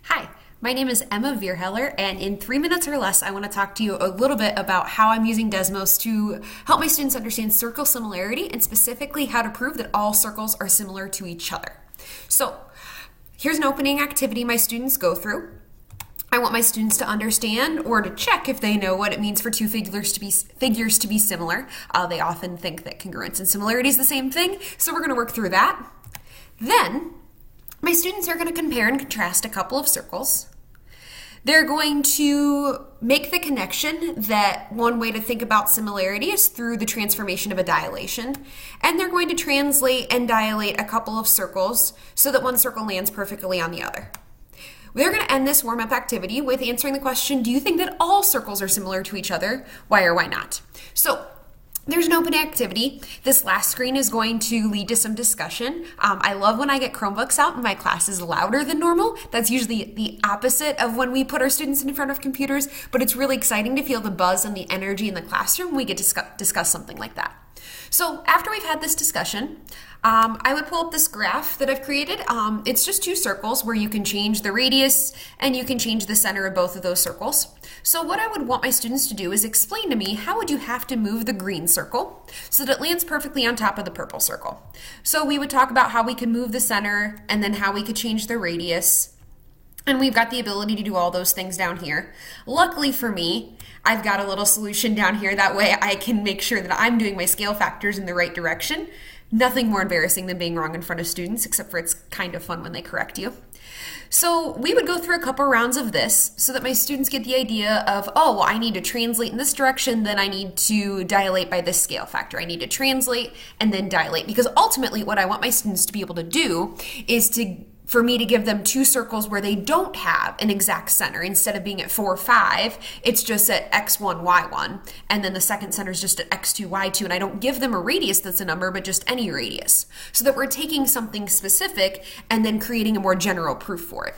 Hi, my name is Emma Vierheller, and in 3 minutes or less, I want to talk to you a little bit about how I'm using Desmos to help my students understand circle similarity and specifically how to prove that all circles are similar to each other. So, here's an opening activity my students go through. I want my students to understand or to check if they know what it means for two figures to be similar. They often think that congruence and similarity is the same thing, so we're going to work through that. Then, my students are going to compare and contrast a couple of circles. They're going to make the connection that one way to think about similarity is through the transformation of a dilation. And they're going to translate and dilate a couple of circles so that one circle lands perfectly on the other. They're going to end this warm-up activity with answering the question, do you think that all circles are similar to each other? Why or why not? So, there's an open activity. This last screen is going to lead to some discussion. I love when I get Chromebooks out and my class is louder than normal. That's usually the opposite of when we put our students in front of computers, but it's really exciting to feel the buzz and the energy in the classroom when we get to discuss something like that. So after we've had this discussion, I would pull up this graph that I've created. It's just two circles where you can change the radius and you can change the center of both of those circles. So what I would want my students to do is explain to me how would you have to move the green circle so that it lands perfectly on top of the purple circle. So we would talk about how we could move the center and then how we could change the radius. And we've got the ability to do all those things down here. Luckily for me, I've got a little solution down here. That way I can make sure that I'm doing my scale factors in the right direction. Nothing more embarrassing than being wrong in front of students, except for it's kind of fun when they correct you. So we would go through a couple rounds of this so that my students get the idea of, oh, well, I need to translate in this direction, then I need to dilate by this scale factor. I need to translate and then dilate, because ultimately what I want my students to be able to do is for me to give them two circles where they don't have an exact center. Instead of being at 4, 5, it's just at x1, y1. And then the second center is just at x2, y2. And I don't give them a radius that's a number, but just any radius. So that we're taking something specific and then creating a more general proof for it.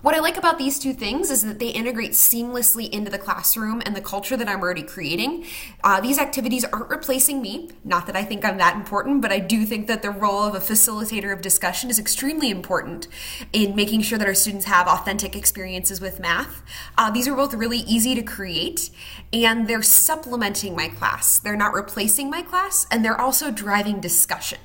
What I like about these two things is that they integrate seamlessly into the classroom and the culture that I'm already creating. These activities aren't replacing me. Not that I think I'm that important, but I do think that the role of a facilitator of discussion is extremely important in making sure that our students have authentic experiences with math. These are both really easy to create, and they're supplementing my class. They're not replacing my class, and they're also driving discussion.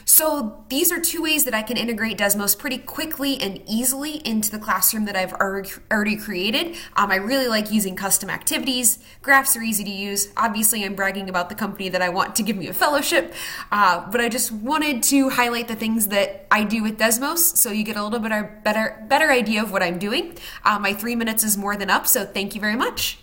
So these are two ways that I can integrate Desmos pretty quickly and easily into the classroom that I've already created. I really like using custom activities. Graphs are easy to use. Obviously, I'm bragging about the company that I want to give me a fellowship, but I just wanted to highlight the things that I do with Desmos so you get a little bit better idea of what I'm doing. My 3 minutes is more than up, so thank you very much.